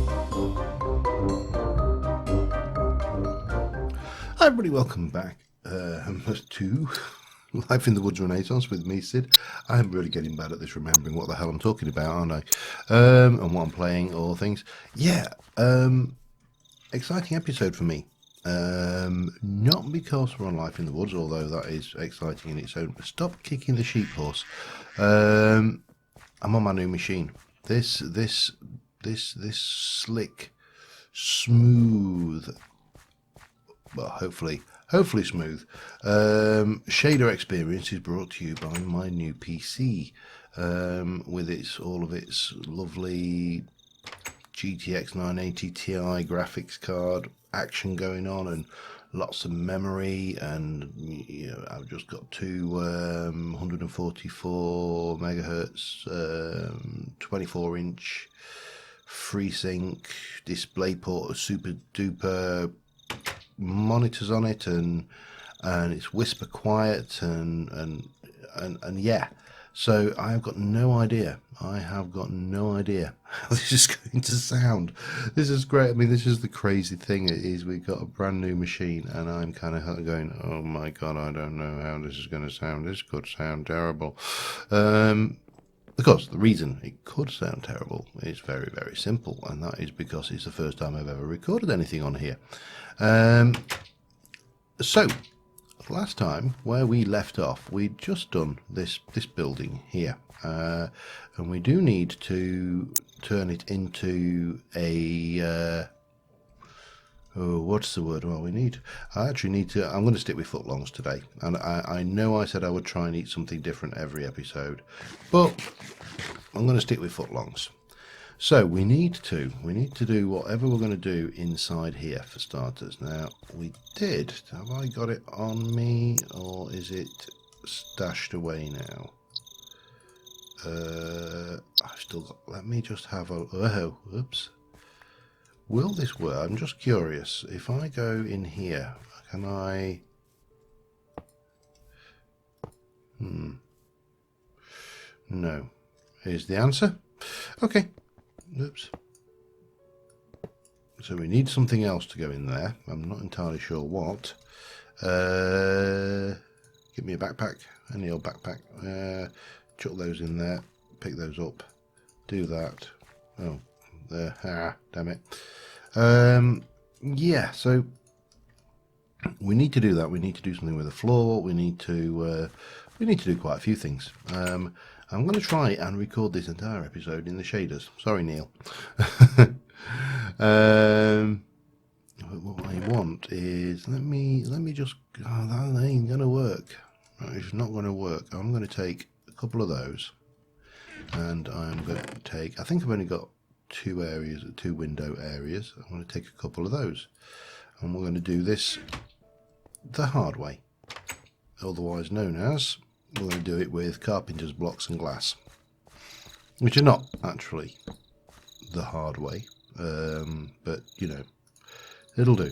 Hi everybody, welcome back to Life in the Woods Renaissance with me, Sid. I'm really getting bad at this, remembering what the hell I'm talking about, aren't I? And what I'm playing, or things. Yeah, exciting episode for me. Not because we're on Life in the Woods, although that is exciting in its own. Stop kicking the sheep horse. I'm on my new machine. This slick, smooth, well, hopefully smooth shader experience is brought to you by my new PC, with all of its lovely GTX 980 Ti graphics card action going on, and lots of memory, and I've just got two 144 megahertz 24-inch FreeSync DisplayPort super duper monitors on it, and it's whisper quiet, and yeah. So I've got no idea how this is going to sound. This is great. I mean, this is the crazy thing, is we've got a brand new machine, and I'm kind of going, oh my god, I don't know how this is going to sound. This could sound terrible. Of course, the reason it could sound terrible is very, very simple, and that is because it's the first time I've ever recorded anything on here. So, last time, where we left off, we'd just done this building here, and we do need to turn it into a... oh, what's the word? Well, I actually need to... I'm going to stick with footlongs today. And I know I said I would try and eat something different every episode, but I'm going to stick with footlongs. So we need to do whatever we're going to do inside here for starters. Now, we did... Have I got it on me, or is it stashed away now? I've still got... Let me just have a... Oh, oops. Will this work? I'm just curious. If I go in here, can I... No. Here's the answer. Okay. Oops. So we need something else to go in there. I'm not entirely sure what. Give me a backpack. Any old backpack. Chuck those in there. Pick those up. Do that. Oh, there. Ah, damn it. Yeah, so we need to do that. We need to do something with the floor. We need to do quite a few things. I'm going to try and record this entire episode in the shaders. Sorry, Neil. What I want is, let me just... Oh, that ain't going to work. It's not going to work. I'm going to take a couple of those, and I'm going to take... I think I've only got two window areas. I'm going to take a couple of those, and we're going to do this the hard way, otherwise known as... We're going to do it with carpenter's blocks and glass, which are not actually the hard way, but you know, it'll do.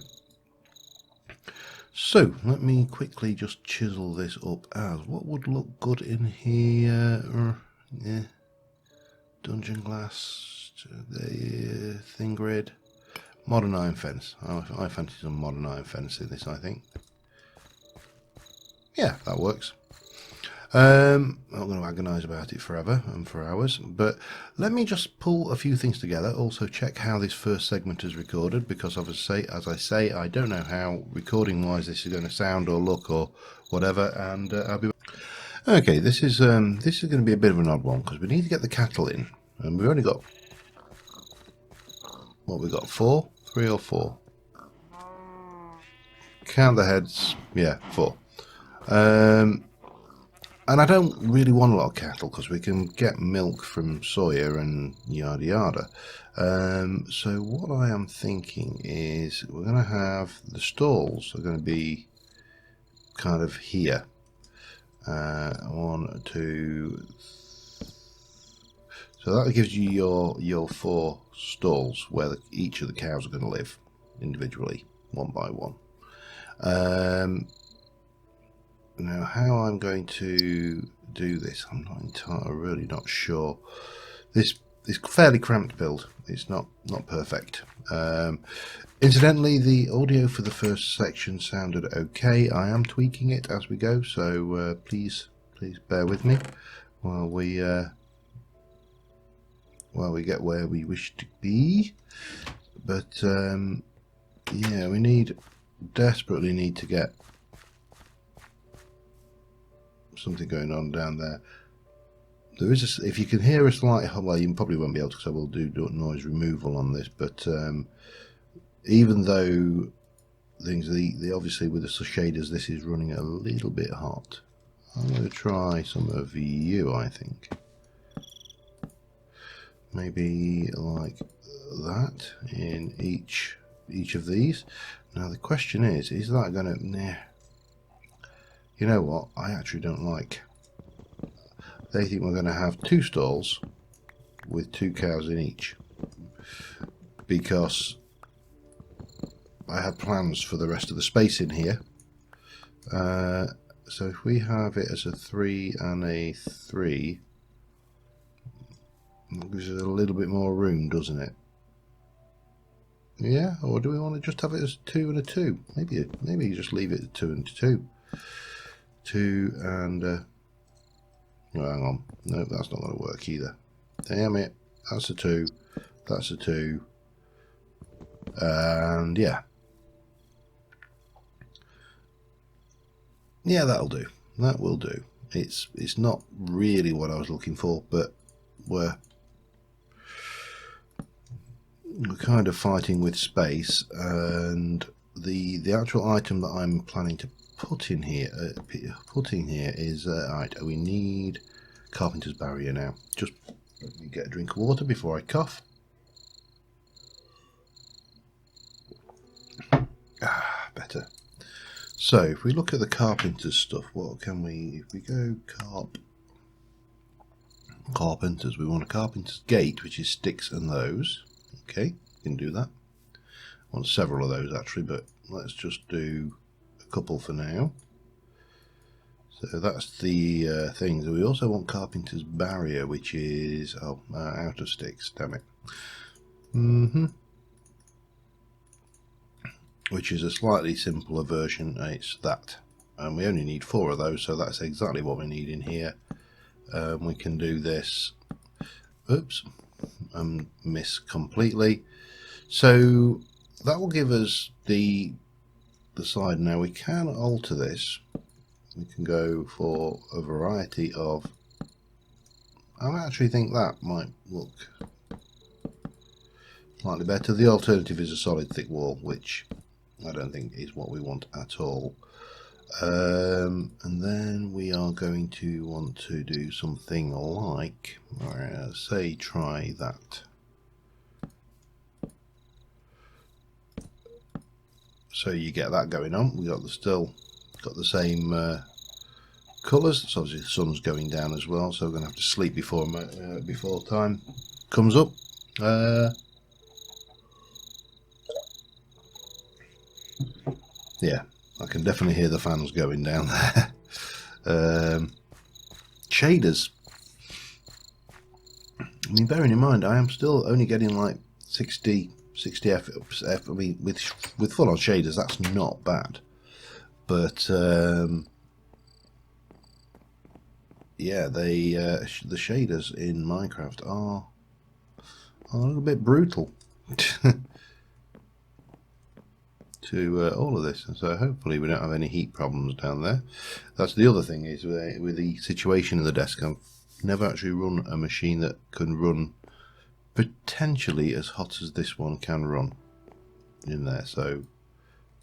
So let me quickly just chisel this up as what would look good in here. Yeah, dungeon glass, the thin grid, modern iron fence. I fancy some modern iron fence in this, I think. Yeah, that works. I'm not going to agonise about it forever and for hours, but let me just pull a few things together. Also check how this first segment is recorded, because obviously, as I say, I don't know how recording wise this is going to sound or look or whatever, and I'll be... Okay, this is going to be a bit of an odd one, because we need to get the cattle in, and we've only got... What, we got 4? 3 or 4? Count the heads. Yeah, 4. And I don't really want a lot of cattle, because we can get milk from Sawyer and yada yada. So what I am thinking is we're going to have the stalls are going to be kind of here. 1, 2. So that gives you your 4 stalls where each of the cows are going to live individually, one by one. Now, how I'm going to do this, I'm really not sure. This it's fairly cramped build. It's not perfect. Incidentally, the audio for the first section sounded okay. I am tweaking it as we go, so please bear with me while we get where we wish to be. But yeah, we desperately need to get something going on down there. There is if you can hear a slight, well, you probably won't be able to, because I will do noise removal on this, but even though things, obviously with the shaders, this is running a little bit hot. I'm going to try some of you, I think. Maybe like that in each of these. Now the question is that going to, nah, you know what, I actually don't like. They think we're going to have 2 stalls with 2 cows in each, because I had plans for the rest of the space in here. So if we have it as a 3 and a 3, it gives us a little bit more room, doesn't it? Yeah, or do we want to just have it as 2 and a 2? Maybe you just leave it at 2 and 2. 2 and oh, hang on, no, that's not going to work either. Damn it, that's a 2, that's a 2, and yeah, that'll do. That will do. It's not really what I was looking for, but we're kind of fighting with space, and the actual item that I'm planning to put in here is right, we need carpenter's barrier now. Just let me get a drink of water before I cough. Better. So if we look at the carpenter's stuff, what can we, if we go carpenters, we want a carpenter's gate, which is sticks and those. Okay, you can do that. I want several of those actually, but let's just do a couple for now. So that's the things. We also want carpenter's barrier, which is out of sticks. Damn it. Which is a slightly simpler version. It's that, and we only need 4 of those, so that's exactly what we need in here. We can do this. Oops, miss completely. So that will give us the side. Now we can alter this. We can go for a variety of, I actually think that might look slightly better. The alternative is a solid thick wall, which I don't think is what we want at all. And then we are going to want to do something like, say, try that. So you get that going on. We got the same colours. So obviously the sun's going down as well, so we're going to have to sleep before time comes up. Yeah, I can definitely hear the fans going down there. Shaders. I mean, bearing in mind, I am still only getting like 60 FPS. I mean, with full-on shaders, that's not bad. But yeah, the shaders in Minecraft are a little bit brutal to all of this, and so hopefully we don't have any heat problems down there. That's the other thing, is with the situation of the desk, I've never actually run a machine that can run potentially as hot as this one can run in there. So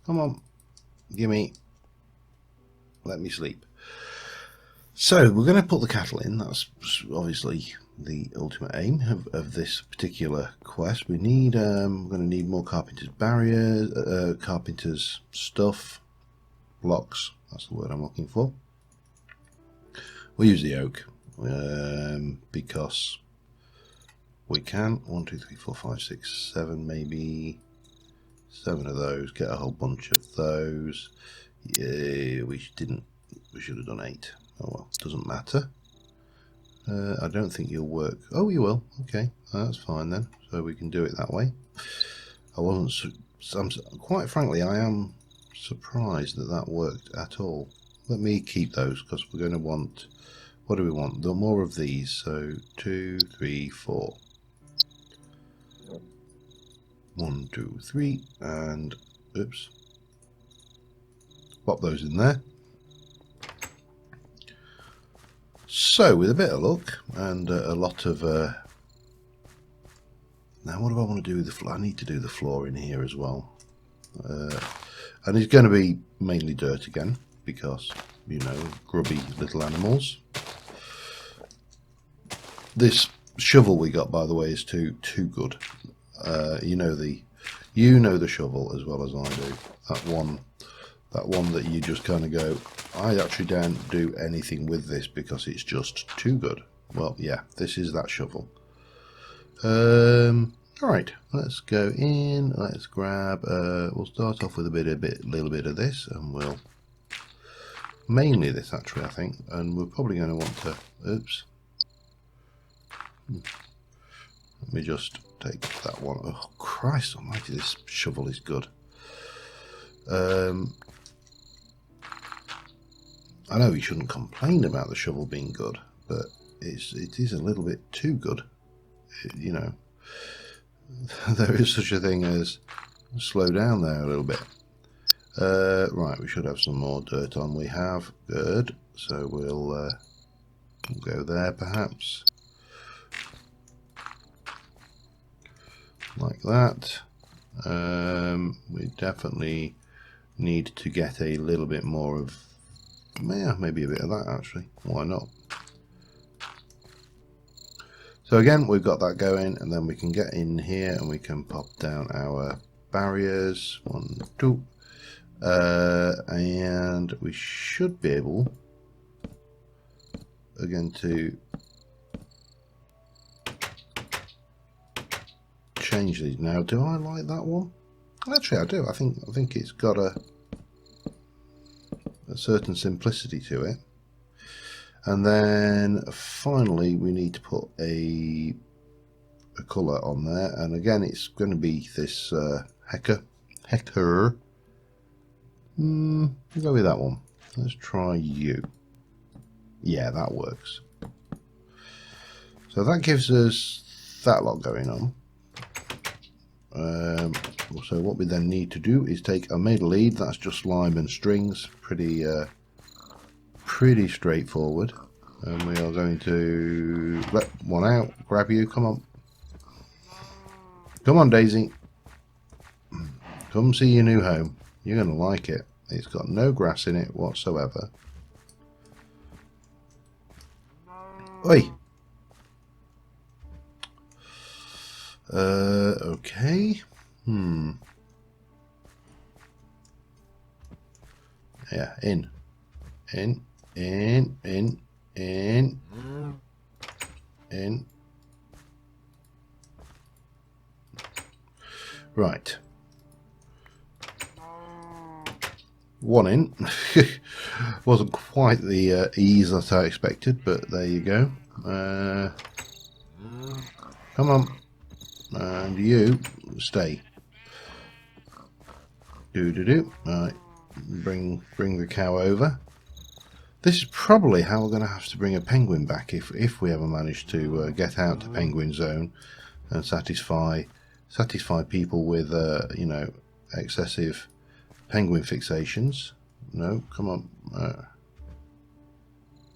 come on, let me sleep. So we're going to put the cattle in. That's obviously the ultimate aim of this particular quest. We need we're going to need more carpenter's barriers, carpenter's stuff, blocks. That's the word I'm looking for. We'll use the oak because we can. 1, 2, 3, 4, 5, 6, 7, maybe 7 of those. Get a whole bunch of those. Yeah, we should have done 8. Oh well, doesn't matter. I don't think you'll work. Oh, you will. Okay, that's fine then. So we can do it that way. I wasn't. Quite frankly, I am surprised that that worked at all. Let me keep those because we're going to want. What do we want? The more of these. So 2, 3, 4. 1, 2, 3, and oops. Pop those in there. So, with a bit of luck and a lot of... now, what do I want to do with the floor? I need to do the floor in here as well. And it's going to be mainly dirt again, because, you know, grubby little animals. This shovel we got, by the way, is too good. You know the shovel as well as I do. That one that you just kind of go, I actually don't do anything with this because it's just too good. Well, yeah, this is that shovel. Alright, let's go in, let's grab, we'll start off with a little bit of this, and we'll, mainly this actually I think, and we're probably going to want to, oops. Let me just take that one. Oh Christ almighty, this shovel is good. I know you shouldn't complain about the shovel being good, but it is a little bit too good. You know, there is such a thing as slow down there a little bit. Right, we should have some more dirt on. We have, good. So we'll go there perhaps. Like that. We definitely need to get a little bit more of, yeah, maybe a bit of that actually. Why not? So again, we've got that going, and then we can get in here and we can pop down our barriers. 1, 2, and we should be able again to change these. Now, do I like that one? Actually, I do. I think it's got a certain simplicity to it. And then finally we need to put a colour on there, and again it's going to be this hecker. We'll go with that one. Let's try you. Yeah, that works. So that gives us that lot going on. So what we then need to do is take a middle lead. That's just lime and strings. Pretty straightforward. And we are going to let one out. Grab you. Come on. Come on, Daisy. Come see your new home. You're going to like it. It's got no grass in it whatsoever. Oi. Okay. Yeah, in. Right. One in. Wasn't quite the ease that I expected, but there you go. Come on. And you stay. Right. Bring the cow over. This is probably how we're going to have to bring a penguin back if we ever manage to get out to Penguin Zone and satisfy people with you know, excessive penguin fixations. No, come on.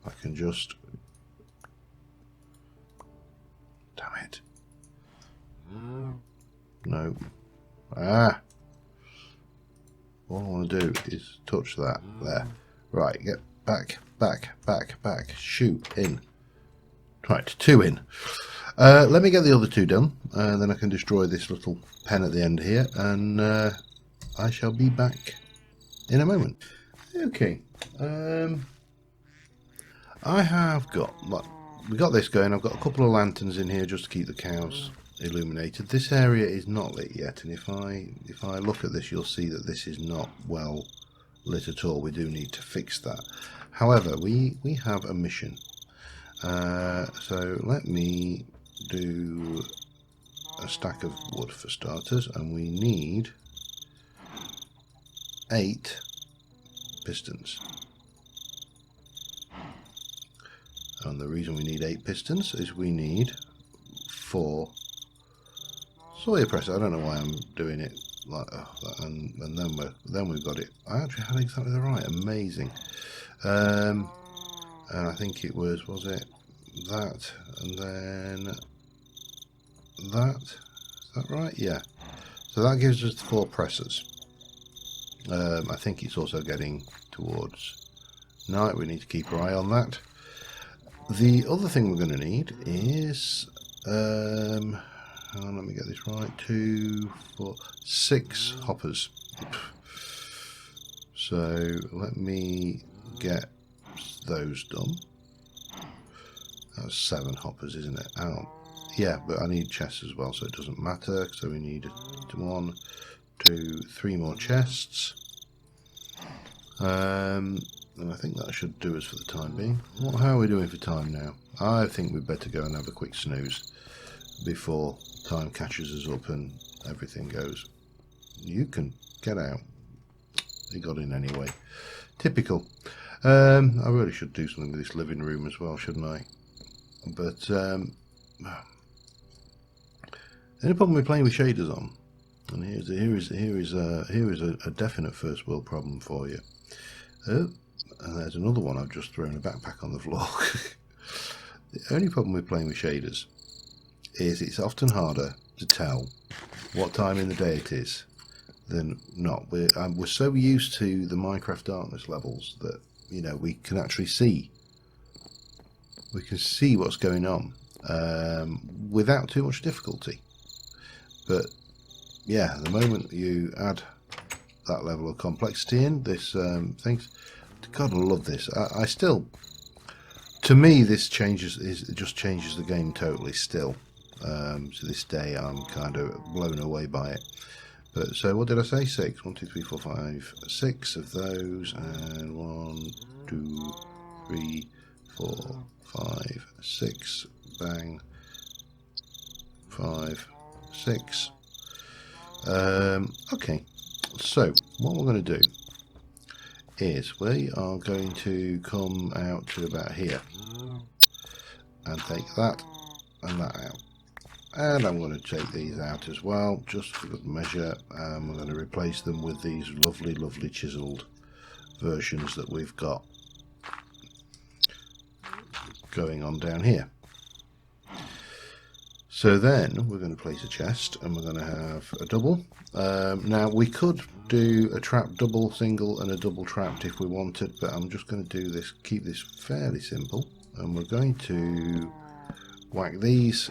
I can just. Damn it. No. Ah. All I want to do is touch that. There. Right, get back. Shoot, in. Right, 2 in. Let me get the other 2 done, then I can destroy this little pen at the end here, and I shall be back in a moment. Okay. I have got, we got this going. I've got a couple of lanterns in here just to keep the cows illuminated. This area is not lit yet, and if I look at this, you'll see that this is not well lit at all. We do need to fix that. However, we have a mission, So let me do a stack of wood for starters, and we need 8 pistons. And the reason we need 8 pistons is we need 4 AutoPress. I don't know why I'm doing it like that, and then we've got it. I actually had exactly the right. Amazing. And I think it was it that, and then that. Is that right? Yeah. So that gives us 4 presses. I think it's also getting towards night. We need to keep our eye on that. The other thing we're going to need is hang on, let me get this right. 2, 4, 6 hoppers. So let me get those done. That's 7 hoppers, isn't it? Oh, yeah, but I need chests as well, so it doesn't matter. So we need 1, 2, 3 more chests. And I think that should do us for the time being. How are we doing for time now? I think we'd better go and have a quick snooze before time catches us up and everything goes. You can get out. He got in anyway. Typical. I really should do something with this living room as well, shouldn't I? But the only problem with playing with shaders on, and here is a definite first world problem for you. Oh, and there's another one. I've just thrown a backpack on the floor. The only problem with playing with shaders is it's often harder to tell what time in the day it is than not. We're so used to the Minecraft darkness levels that, you know, we can actually see. We can see what's going on without too much difficulty. But yeah, the moment you add that level of complexity in this things, God, I love this. I still, to me, this it just changes the game totally. Still, to this day, I'm kind of blown away by it. But so, what did I say? 6. 1, 2, 3, 4, 5, 6 of those, and 1, 2, 3, 4, 5, 6. Bang. 5, 6. Okay. So, what we're going to do is we are going to come out to about here and take that and that out. And I'm going to take these out as well, just for good measure. We're going to replace them with these lovely, lovely chiseled versions that we've got going on down here. So then we're going to place a chest, and we're going to have a double. Now we could do a trap double, single, and a double trapped if we wanted, but I'm just going to do this, keep this fairly simple, and we're going to whack these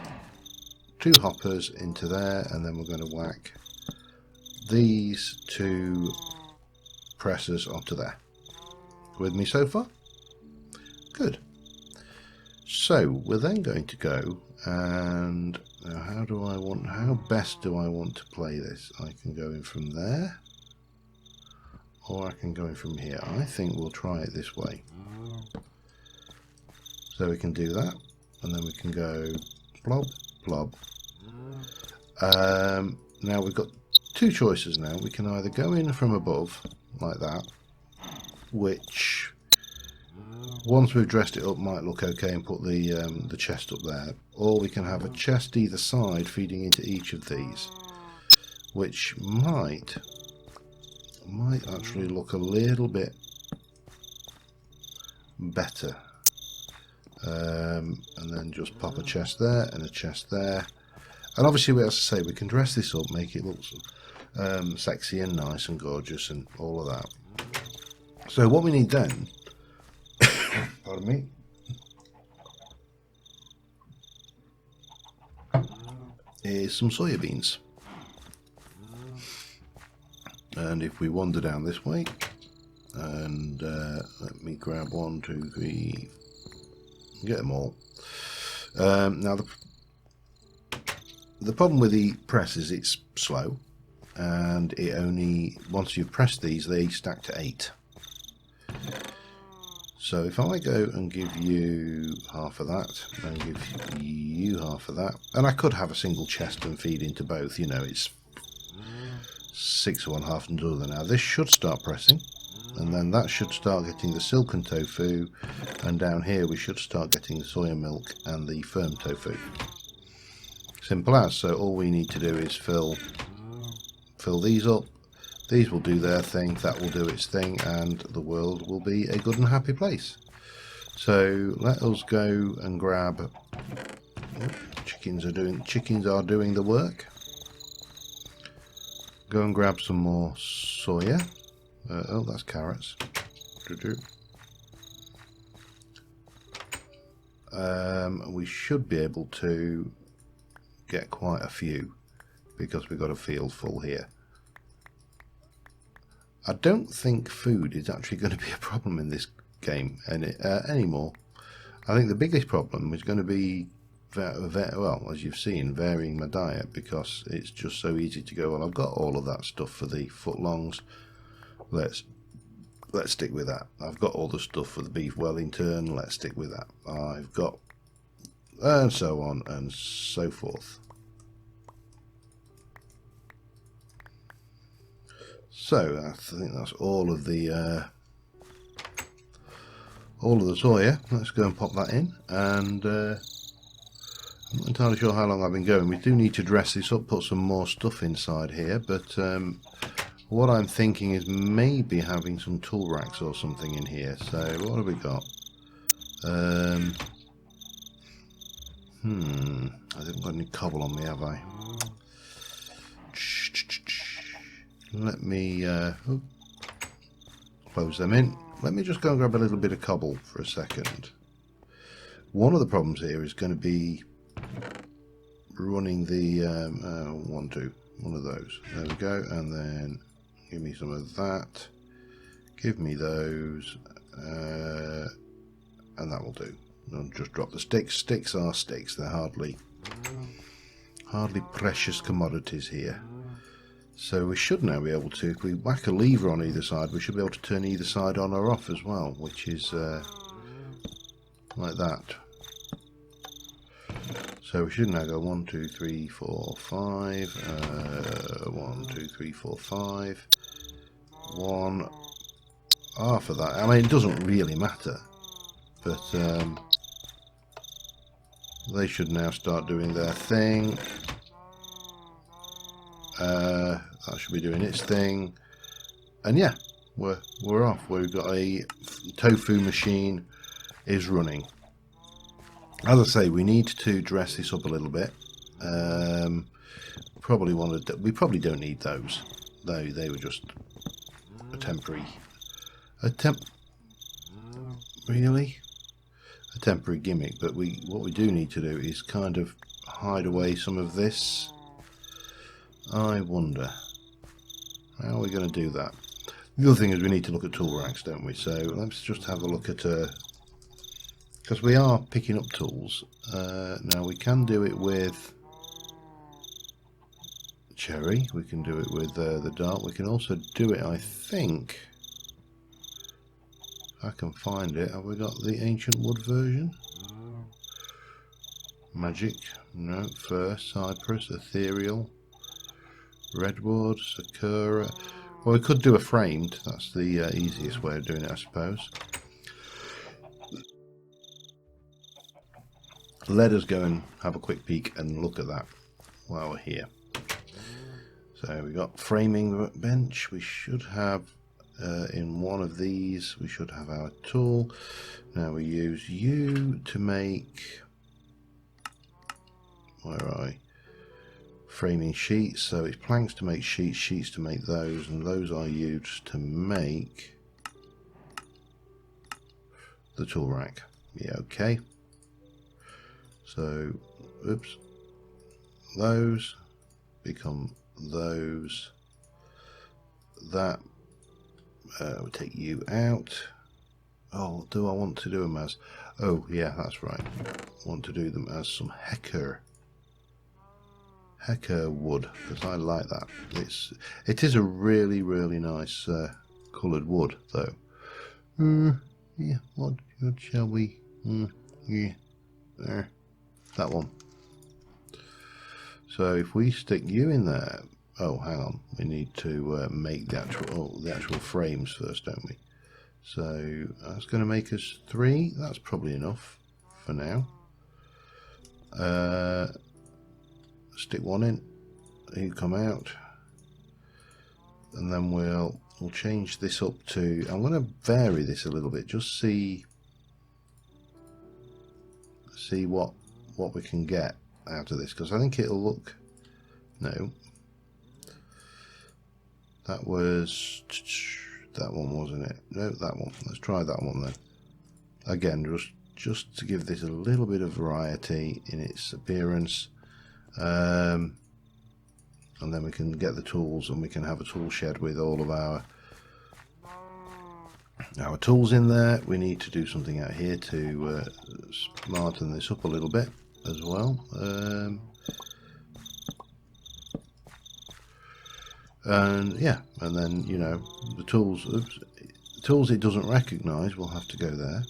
2 hoppers into there, and then we're going to whack these 2 presses onto there. With me so far? Good. So we're then going to go and how best do I want to play this? I can go in from there, or I can go in from here. I think we'll try it this way. So we can do that, and then we can go blob, blob. Now we've got 2 choices now. We can either go in from above, like that, which once we've dressed it up might look okay and put the chest up there, or we can have a chest either side feeding into each of these, which might actually look a little bit better. And then just pop a chest there and a chest there, and obviously, as I say, we can dress this up, make it look sexy and nice and gorgeous and all of that. So what we need then, pardon me, is some soya beans. And if we wander down this way, and let me grab 1, 2, 3, get them all. Now the problem with the press is it's slow, and it only, once you've pressed these, they stack to 8. So if I go and give you half of that, and give you half of that, and I could have a single chest and feed into both, you know, it's 6 of one, half and other now. This should start pressing, and then that should start getting the silken tofu, and down here we should start getting the soya milk and the firm tofu. Simple as. So all we need to do is fill these up. These will do their thing, that will do its thing, and the world will be a good and happy place. So let us go and grab. Chickens are doing the work. Go and grab some more soya. Oh, that's carrots. We should be able to get quite a few because we've got a field full here. I don't think food is actually going to be a problem in this game anymore. I think the biggest problem is going to be, well, as you've seen, varying my diet, because it's just so easy to go, well, I've got all of that stuff for the footlongs. Let's stick with that. I've got all the stuff for the beef Wellington. Let's stick with that. I've got, and so on and so forth. So I think that's all of the soya. Let's go and pop that in, and I'm not entirely sure how long I've been going. We do need to dress this up, put some more stuff inside here, but what I'm thinking is maybe having some tool racks or something in here. So what have we got? I haven't got any cobble on me, have I? Let me close them in. Let me just go and grab a little bit of cobble for a second. One of the problems here is going to be running the one of those. There we go, and then give me some of that. Give me those, and that will do. I'll just drop the sticks. Sticks are sticks. They're hardly precious commodities here. So we should now be able to, if we whack a lever on either side, we should be able to turn either side on or off as well, which is like that. So we should now go 1, 2, 3, 4, 5. 1, 2, 3, 4, 5. 1. Half of that. I mean, it doesn't really matter, but they should now start doing their thing. That should be doing its thing, and yeah, we're off. We've got a tofu machine is running. As I say, we need to dress this up a little bit. We probably don't need those. They were just a temporary gimmick. But what we do need to do is kind of hide away some of this. I wonder, how are we going to do that? The other thing is we need to look at tool racks, don't we? So let's just have a look at, because we are picking up tools. Now we can do it with cherry, we can do it with the dart, we can also do it, I think, if I can find it. Have we got the ancient wood version? Magic, no, fir, cypress, ethereal, redwood, sakura. Well, we could do a framed. That's the easiest way of doing it, I suppose. Let us go and have a quick peek and look at that while we're here. So we got framing bench. We should have in one of these, we should have our tool. Now we use you to make, where are I? Framing sheets. So it's planks to make sheets, sheets to make those, and those are used to make the tool rack. Yeah, okay. So, oops, those become those. That we'll take you out. Oh, do I want to do them as? Oh, yeah, that's right. I want to do them as some hecker wood, because I like that. It is a really nice coloured wood, though. Yeah, what shall we? Yeah, there, that one. So if we stick you in there, oh, hang on, we need to make the actual frames first, don't we? So that's going to make us 3. That's probably enough for now. Stick one in. You come out, and then we'll change this up to. I'm going to vary this a little bit. Just see what we can get out of this, because I think it'll look. No, that was that one, wasn't it? No, that one. Let's try that one then. Again, just to give this a little bit of variety in its appearance, and then we can get the tools, and we can have a tool shed with all of our tools in there. We need to do something out here to smarten this up a little bit as well. And yeah, and then, you know, the tools it doesn't recognize will have to go there.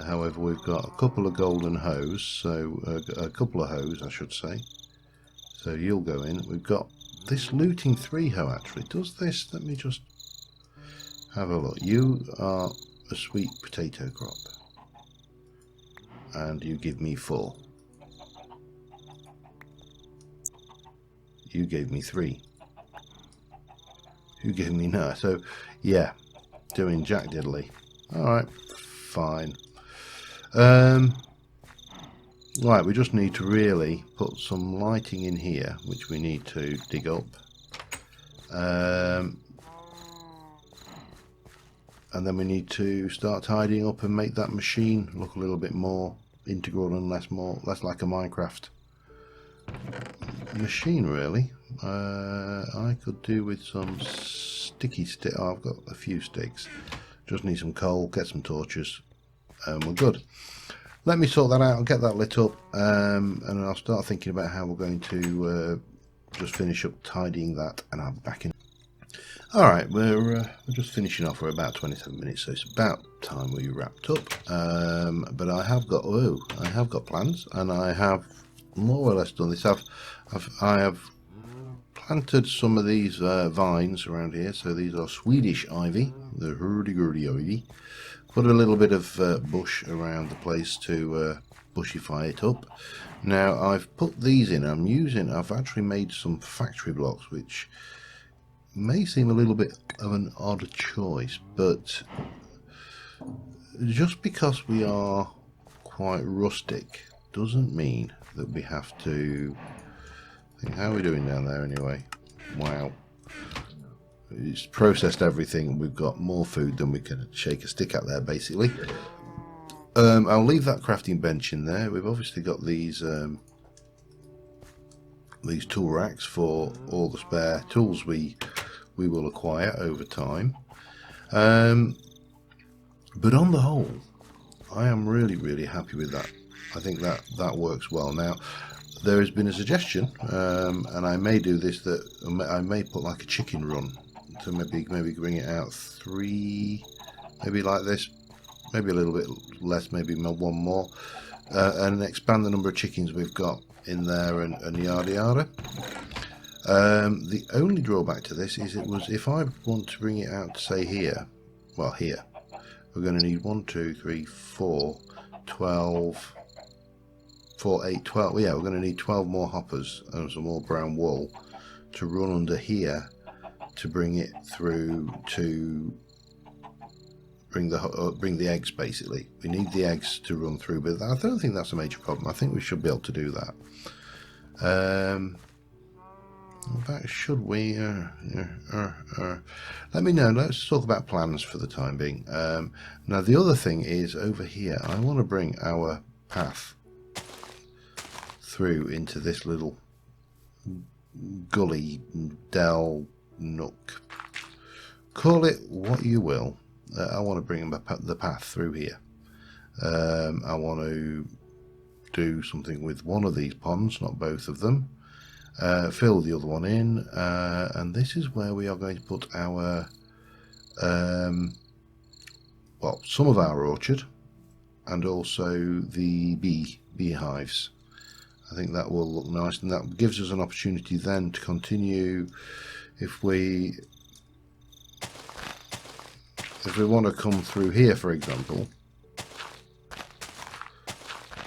However, we've got a couple of golden hose, so a couple of hose I should say, so you'll go in. We've got this looting 3 hoe actually does this. Let me just have a look. You are a sweet potato crop, and you give me 4. You gave me 3. You gave me 9. So yeah, doing jack diddly. Alright, fine. Right, we just need to really put some lighting in here, which we need to dig up. And then we need to start tidying up and make that machine look a little bit more integral and less like a Minecraft machine, really. I could do with some sticky stick. Oh, I've got a few sticks. Just need some coal, get some torches, and we're good. Let me sort that out and get that lit up, and I'll start thinking about how we're going to just finish up tidying that, and I'll be back in. Alright, we're just finishing off. We're about 27 minutes, so it's about time we wrapped up. But I have got plans, and I have more or less done this. I have planted some of these vines around here. So these are Swedish ivy, the hurdy-gurdy ivy. Put a little bit of bush around the place to bushify it up. Now I've put these in. I've actually made some factory blocks, which may seem a little bit of an odd choice, but just because we are quite rustic doesn't mean that we have to think, how are we doing down there anyway? Wow, it's processed everything. We've got more food than we can shake a stick at there, basically. I'll leave that crafting bench in there. We've obviously got these tool racks for all the spare tools we will acquire over time. But on the whole, I am really happy with that. I think that works well. Now, there has been a suggestion, and I may do this, that I may put like a chicken run to maybe bring it out 3, maybe like this, maybe a little bit less, maybe 1 more, and expand the number of chickens we've got in there, and yada yada. The only drawback to this is if I want to bring it out to say here, well here, we're going to need 1, 2, 3, 4, 12, 4, 8, 12. Yeah, we're going to need 12 more hoppers and some more brown wool to run under here to bring it through to bring the eggs. Basically, we need the eggs to run through, but I don't think that's a major problem. I think we should be able to do that. In fact, should we? Let me know. Let's talk about plans for the time being. Now, the other thing is over here. I want to bring our path through into this little gully, dell, nook. Call it what you will. I want to bring the path through here. I want to do something with one of these ponds, not both of them. Fill the other one in, and this is where we are going to put our well, some of our orchard, and also the beehives. I think that will look nice, and that gives us an opportunity then to continue if we want to come through here, for example.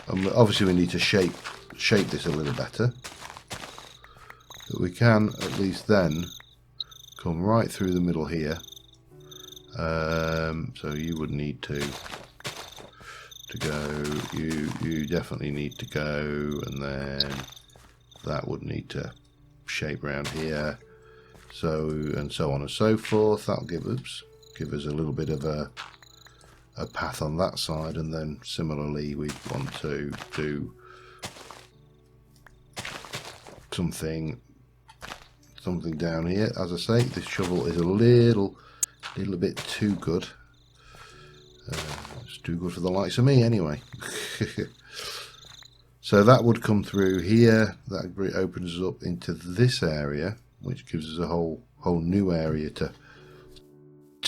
And obviously we need to shape this a little better, but we can at least then come right through the middle here. So you would need to go, you definitely need to go, and then that would need to shape around here, so, and so on and so forth. That'll give us a little bit of a path on that side, and then similarly we'd want to do something down here. As I say, this shovel is a little bit too good. It's too good for the likes of me anyway. So that would come through here. That opens us up into this area, which gives us a whole new area to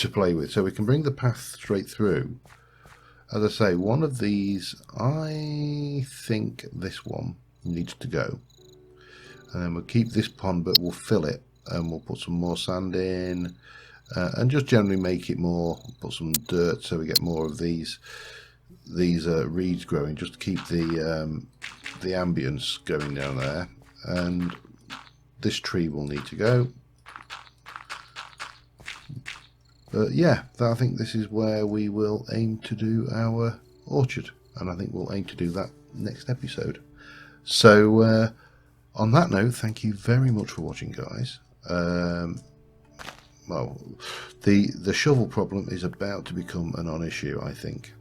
play with. So we can bring the path straight through. As I say, one of these, I think this one needs to go. And then we'll keep this pond, but we'll fill it, and we'll put some more sand in. And just generally make it more, put some dirt so we get more of these reeds growing, just to keep the ambience going down there. And this tree will need to go. But yeah, I think this is where we will aim to do our orchard, and I think we'll aim to do that next episode. So on that note, thank you very much for watching, guys. Well, the shovel problem is about to become a non-issue, I think,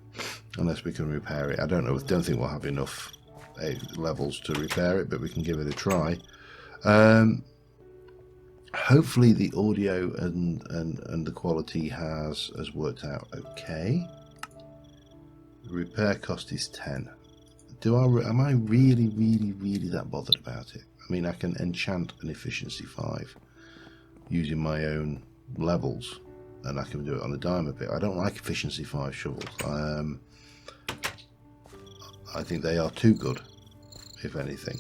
unless we can repair it. I don't know. Don't think we'll have enough levels to repair it, but we can give it a try. Hopefully, the audio and the quality has worked out okay. The repair cost is 10. Am I really that bothered about it? I mean, I can enchant an efficiency 5 using my own levels, and I can do it on a dime a bit. I don't like efficiency 5 shovels. I think they are too good, if anything.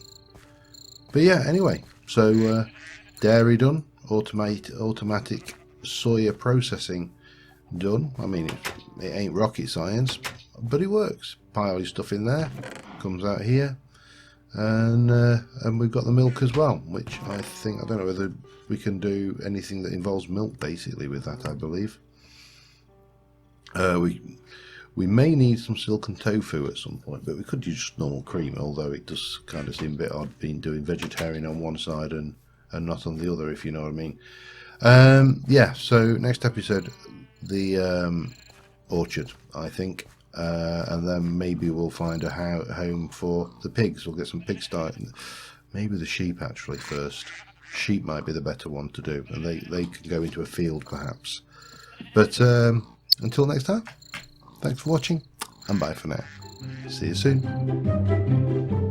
But yeah, anyway, so dairy done, automatic soya processing done. I mean, it ain't rocket science, but it works. Pile your stuff in there, comes out here, and we've got the milk as well, which I think, I don't know whether we can do anything that involves milk basically with that. I believe we may need some silken tofu at some point, but we could use just normal cream, although it does kind of seem a bit odd being doing vegetarian on one side and not on the other, if you know what I mean. Yeah, so next episode, the orchard, I think, and then maybe we'll find a home for the pigs. We'll get some pigs starting. Maybe the sheep actually first. Sheep might be the better one to do, and they can go into a field perhaps. But until next time, thanks for watching, and bye for now. See you soon.